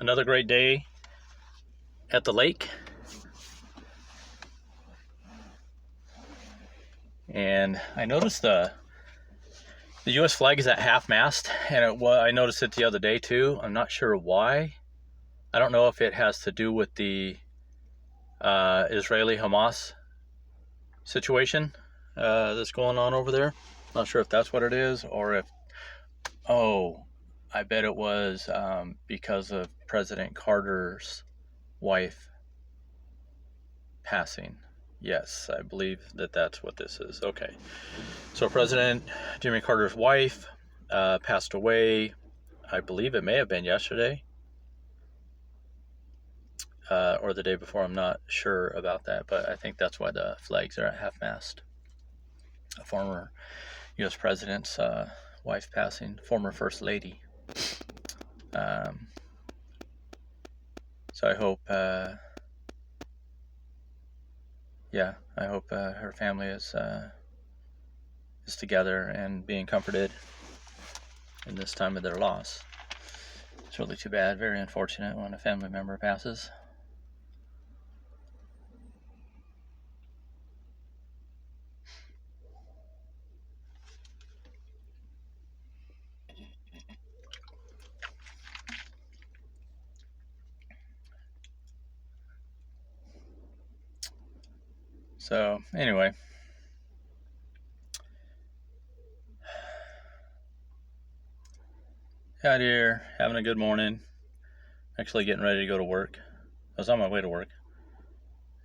another great day at the lake. And I noticed the U.S. flag is at half-mast, and I noticed it the other day too. I'm not sure why. I don't know if it has to do with the Israeli-Hamas situation that's going on over there. Not sure if that's what it is, or if, I bet it was because of President Carter's wife passing. Yes, I believe that's what this is. Okay. So President Jimmy Carter's wife passed away. I believe it may have been yesterday or the day before. I'm not sure about that, but I think that's why the flags are at half-mast. A former U.S. president's wife passing, former First Lady. So I hope, I hope her family is together and being comforted in this time of their loss. It's really too bad, very unfortunate when a family member passes. So anyway, out here having a good morning, actually getting ready to go to work. I was on my way to work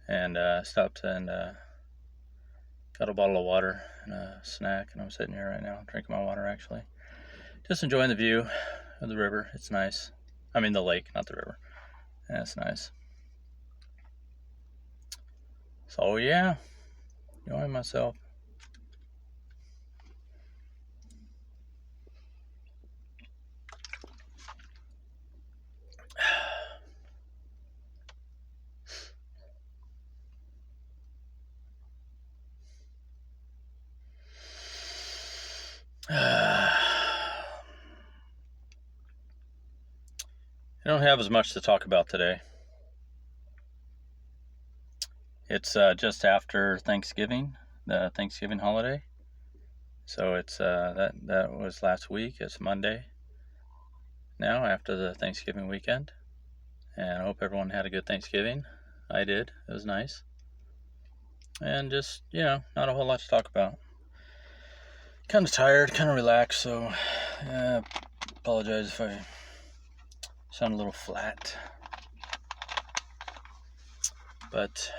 and stopped and got a bottle of water and a snack, and I'm sitting here right now drinking my water, actually just enjoying the view of the river. It's nice. I mean the lake, not the river. Yeah, it's nice. So yeah, enjoying myself. I don't have as much to talk about today. It's just after Thanksgiving, the Thanksgiving holiday. So it's that was last week. It's Monday now after the Thanksgiving weekend. And I hope everyone had a good Thanksgiving. I did. It was nice. And just, not a whole lot to talk about. Kind of tired, kind of relaxed, so apologize if I sound a little flat. But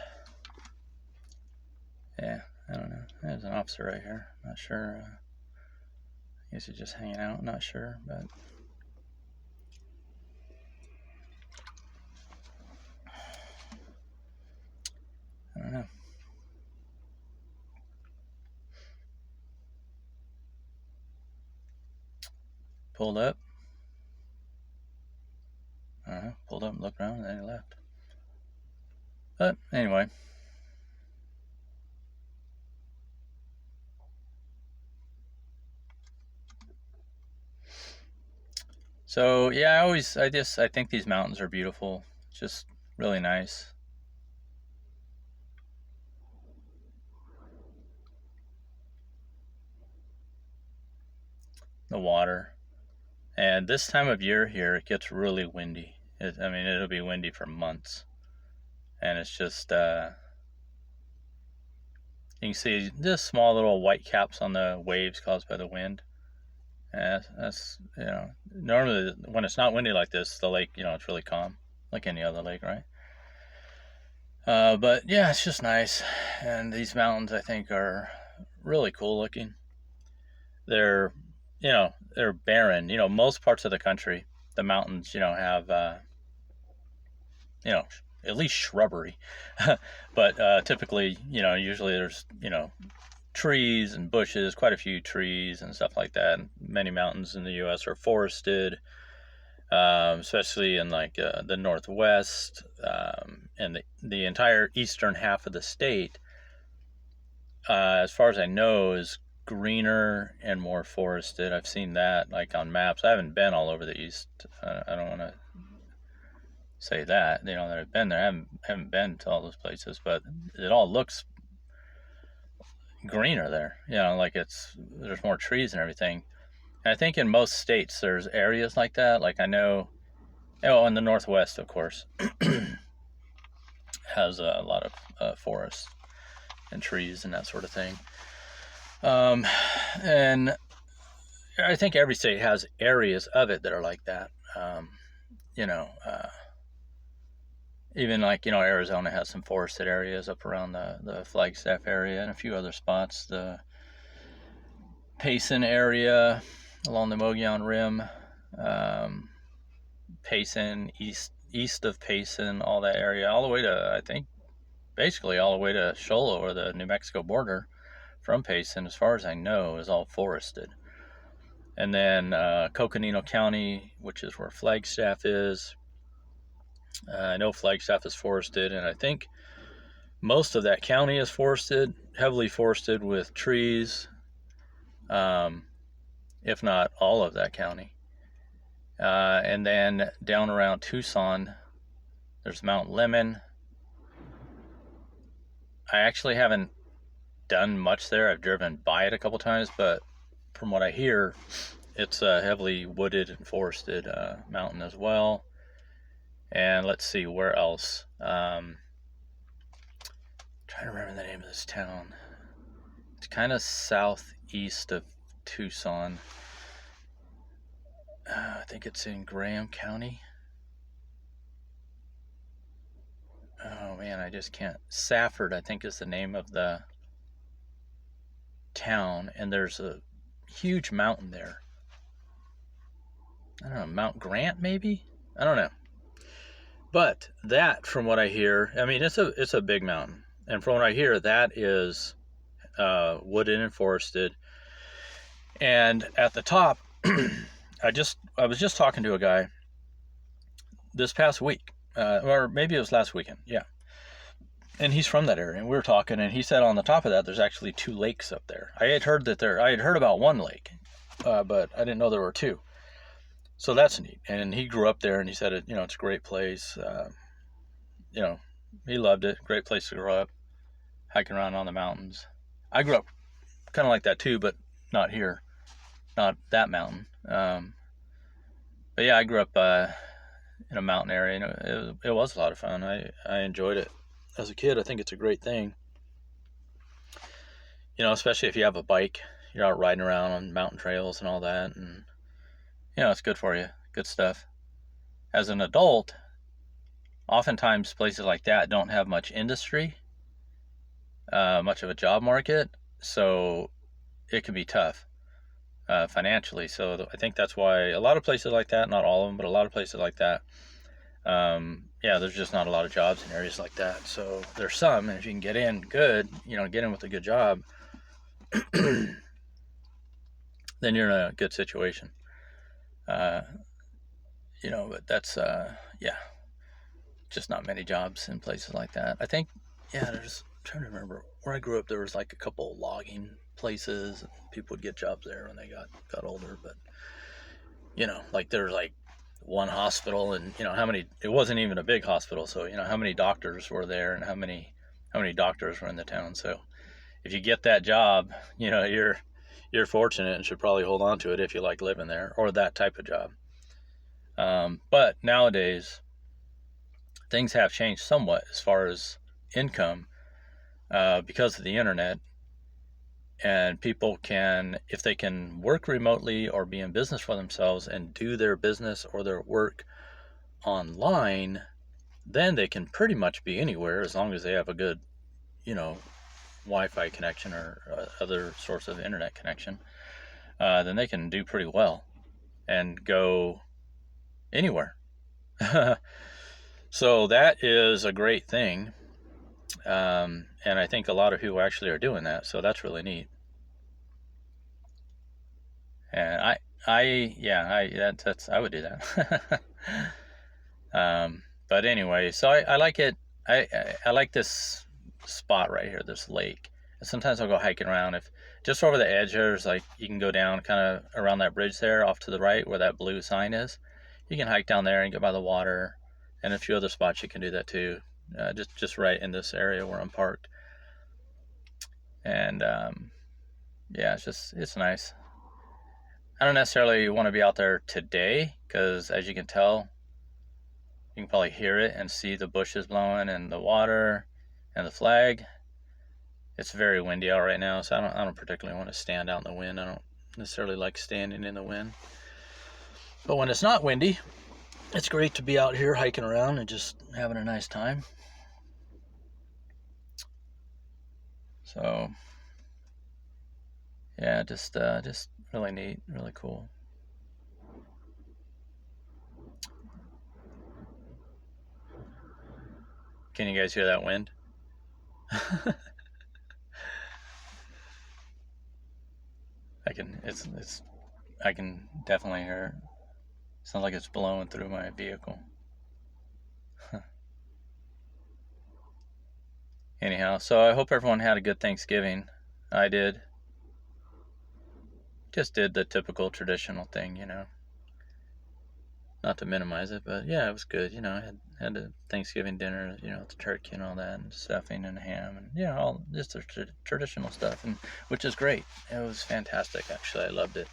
yeah, I don't know. There's an officer right here. Not sure. I guess he's just hanging out. Not sure, but I don't know. Pulled up. I don't know. Pulled up and looked around, and then he left. But anyway. So yeah, I think these mountains are beautiful. Just really nice. The water. And this time of year here, it gets really windy. It'll be windy for months. And it's just, you can see just small little white caps on the waves caused by the wind. And that's normally when it's not windy like this, the lake, it's really calm, like any other lake, right? But yeah, it's just nice. And these mountains, I think, are really cool looking. They're barren. Most parts of the country, the mountains, have, at least shrubbery. But typically, usually there's, trees and bushes, quite a few trees and stuff like that. And many mountains in the U.S. are forested, especially in like the Northwest and the entire eastern half of the state. As far as I know, is greener and more forested. I've seen that like on maps. I haven't been all over the east. I don't want to say that, that I've been there. I haven't been to all those places, but it all looks greener there. Like there's more trees and everything. And I think in most states there's areas like that. Like I know, in the Northwest, of course, has a lot of forests and trees and that sort of thing. And I think every state has areas of it that are like that. Even like, Arizona has some forested areas up around the Flagstaff area and a few other spots. The Payson area along the Mogollon Rim, Payson, east of Payson, all that area, all the way to, I think, basically all the way to Shola or the New Mexico border from Payson, as far as I know, is all forested. And then Coconino County, which is where Flagstaff is, I know Flagstaff is forested, and I think most of that county is forested, heavily forested with trees, if not all of that county. And then down around Tucson, there's Mount Lemmon. I actually haven't done much there. I've driven by it a couple times, but from what I hear, it's a heavily wooded and forested mountain as well. And let's see, where else? Trying to remember the name of this town. It's kind of southeast of Tucson. I think it's in Graham County. Oh man, I just can't. Safford, I think, is the name of the town, and there's a huge mountain there. I don't know, Mount Grant maybe? I don't know. But that, from what I hear, I mean, it's a big mountain, and from what I hear, that is wooded and forested. And at the top, I was just talking to a guy this past week, or maybe it was last weekend, yeah. And he's from that area, and we were talking, and he said on the top of that, there's actually 2 lakes up there. I had heard about 1 lake, but I didn't know there were 2. So that's neat. And he grew up there, and he said it's a great place. He loved it. Great place to grow up, hiking around on the mountains. I grew up kind of like that too, but not here, not that mountain. But yeah, I grew up in a mountain area, and it was a lot of fun. I enjoyed it as a kid. I think it's a great thing. Especially if you have a bike, you're out riding around on mountain trails and all that, and it's good for you. Good stuff. As an adult, oftentimes places like that don't have much industry, much of a job market, so it can be tough financially. So I think that's why a lot of places like that, not all of them, but a lot of places like that, there's just not a lot of jobs in areas like that. So there's some, and if you can get in good, get in with a good job, then you're in a good situation. But that's, just not many jobs in places like that. I think, I'm trying to remember where I grew up, there was like a couple logging places, and people would get jobs there when they got older, but, like there was like one hospital, and, it wasn't even a big hospital, so, how many doctors were there, and how many doctors were in the town. So if you get that job, you're fortunate and should probably hold on to it if you like living there, or that type of job. But nowadays, things have changed somewhat as far as income because of the internet. And people can, if they can work remotely or be in business for themselves and do their business or their work online, then they can pretty much be anywhere as long as they have a good, Wi-Fi connection or other source of internet connection. Then they can do pretty well and go anywhere. So that is a great thing. And I think a lot of people actually are doing that. So that's really neat. And I would do that. But anyway, so I like it. I like this spot right here, this lake. And sometimes I'll go hiking around. If just over the edge there's like, you can go down kind of around that bridge there off to the right where that blue sign is. You can hike down there and get by the water and a few other spots you can do that too. Just right in this area where I'm parked. And yeah, it's nice. I don't necessarily want to be out there today because, as you can tell, you can probably hear it and see the bushes blowing and the water and the flag. It's very windy out right now, so I don't particularly want to stand out in the wind. I don't necessarily like standing in the wind. But when it's not windy, it's great to be out here hiking around and just having a nice time. So yeah, just really neat, really cool. Can you guys hear that wind? I can definitely hear it. Sounds like it's blowing through my vehicle. Anyhow, so I hope everyone had a good Thanksgiving. I did. Just did the typical traditional thing, you know. Not to minimize it, but yeah, it was good. You know, I had a Thanksgiving dinner, you know, with the turkey and all that, and stuffing and ham, and you know, all just the traditional stuff, and which is great. It was fantastic, actually. I loved it.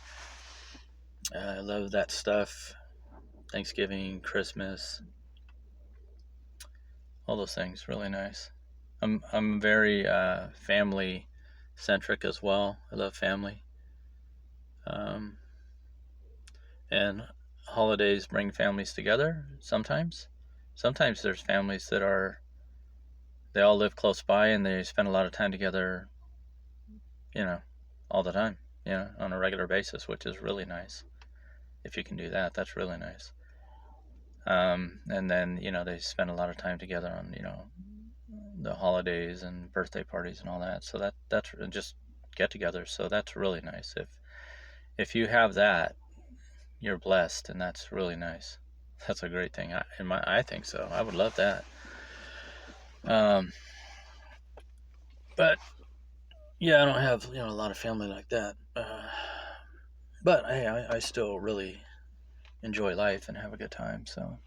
I love that stuff. Thanksgiving, Christmas, all those things, really nice. I'm very family centric as well. I love family. And holidays bring families together sometimes. Sometimes there's families that they all live close by and they spend a lot of time together, you know, all the time, you know, on a regular basis, which is really nice. If you can do that, that's really nice. And then, you know, they spend a lot of time together on, you know, the holidays and birthday parties and all that. So that's just get-togethers. So that's really nice. If you have that, you're blessed, and that's really nice. That's a great thing. I think so. I would love that. But yeah, I don't have, you know, a lot of family like that. But hey, I still really enjoy life and have a good time. So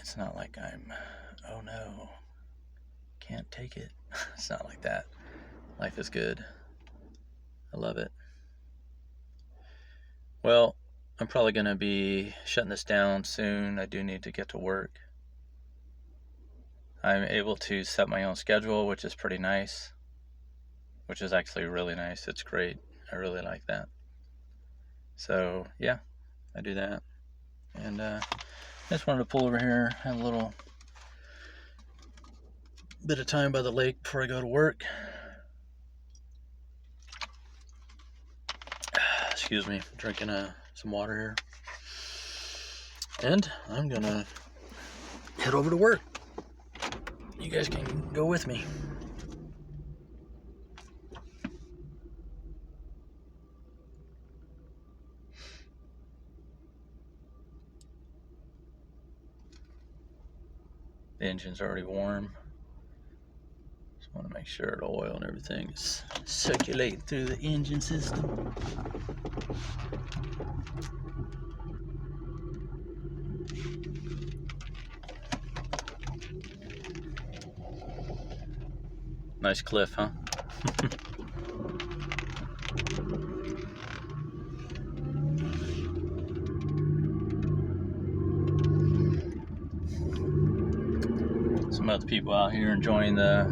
it's not like I'm, oh no, can't take it. It's not like that. Life is good. I love it. Well, I'm probably going to be shutting this down soon. I do need to get to work. I'm able to set my own schedule, which is pretty nice. Which is actually really nice. It's great. I really like that. So, yeah, I do that. And I just wanted to pull over here, have a little bit of time by the lake before I go to work. Excuse me, drinking some water here. And I'm gonna head over to work. You guys can go with me. The engine's already warm. Just want to make sure the oil and everything is circulating through the engine system. Nice cliff, huh? Some other people out here enjoying the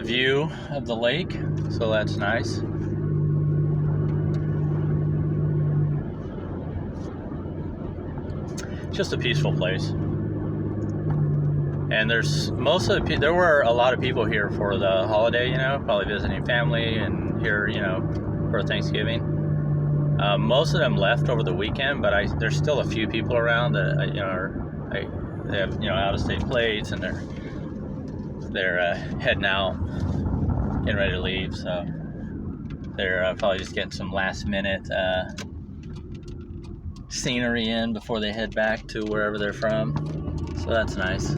view of the lake, so that's nice. Just a peaceful place. And there were a lot of people here for the holiday, you know, probably visiting family and here, you know, for Thanksgiving. Most of them left over the weekend, but there's still a few people around that, you know, they have, you know, out-of-state plates, and they're heading out, getting ready to leave. So they're probably just getting some last-minute scenery in before they head back to wherever they're from. So that's nice.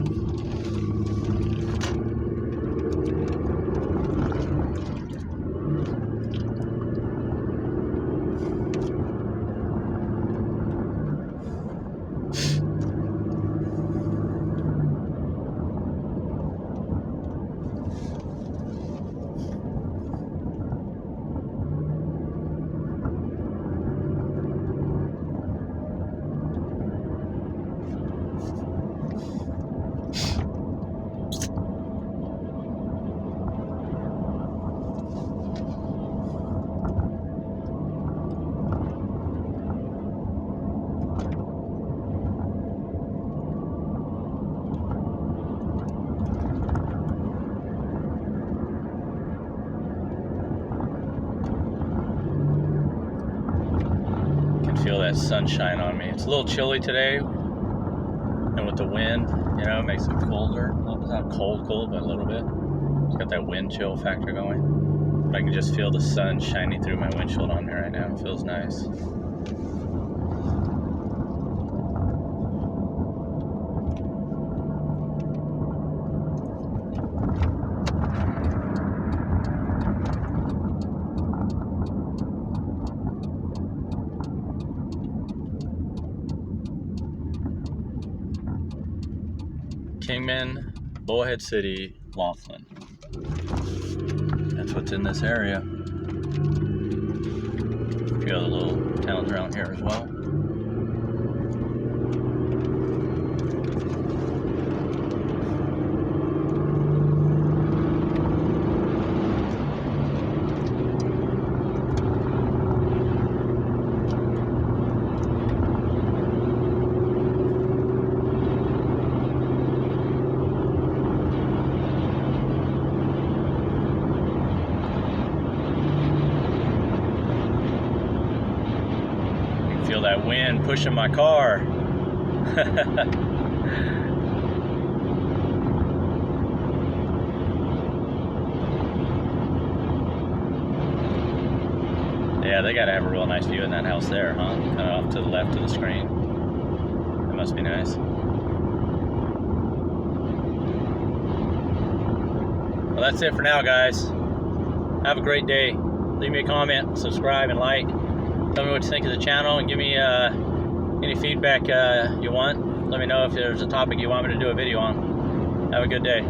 that sunshine on me. It's a little chilly today, and with the wind, you know, it makes it colder. Well, it's not cold, but a little bit. It's got that wind chill factor going. But I can just feel the sun shining through my windshield on me right now. It feels nice. Kingman, Bullhead City, Laughlin. That's what's in this area. A few other little towns around here as well. Feel that wind pushing my car. Yeah, they gotta have a real nice view in that house there, huh? Kind of off to the left of the screen. That must be nice. Well, that's it for now, guys. Have a great day. Leave me a comment, subscribe, and like. Tell me what you think of the channel, and give me any feedback you want. Let me know if there's a topic you want me to do a video on. Have a good day.